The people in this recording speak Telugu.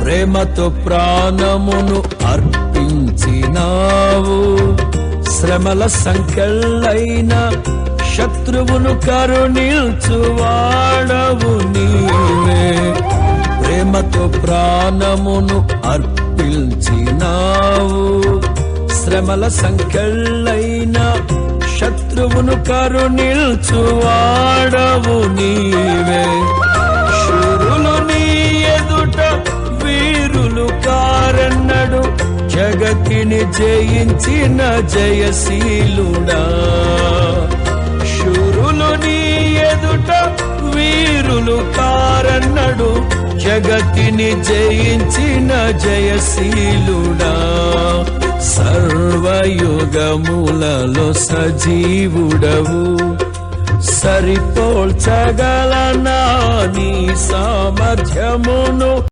ప్రేమతో ప్రాణమును అర్పించినావు. శ్రమల సంఖ్యలైన శత్రువును కరుణించువాడవు నీవే. ప్రేమతో ప్రాణమును అర్పించినావు. శ్రమల సంఖ్యలైన శత్రువును కరుణించువాడవు నీవే. శూరులు నీ ఎదుట వీరులు కారన్నడు, జగతిని జయించిన జయశీలుడా. శూరులు నీ ఎదుట వీరులు కారన్నడు, జగతిని జయించిన జయశీలుడా. సర్వయుగములలో సజీవుడవు, సరిపోల్చగలనా నీ సామర్థ్యమును.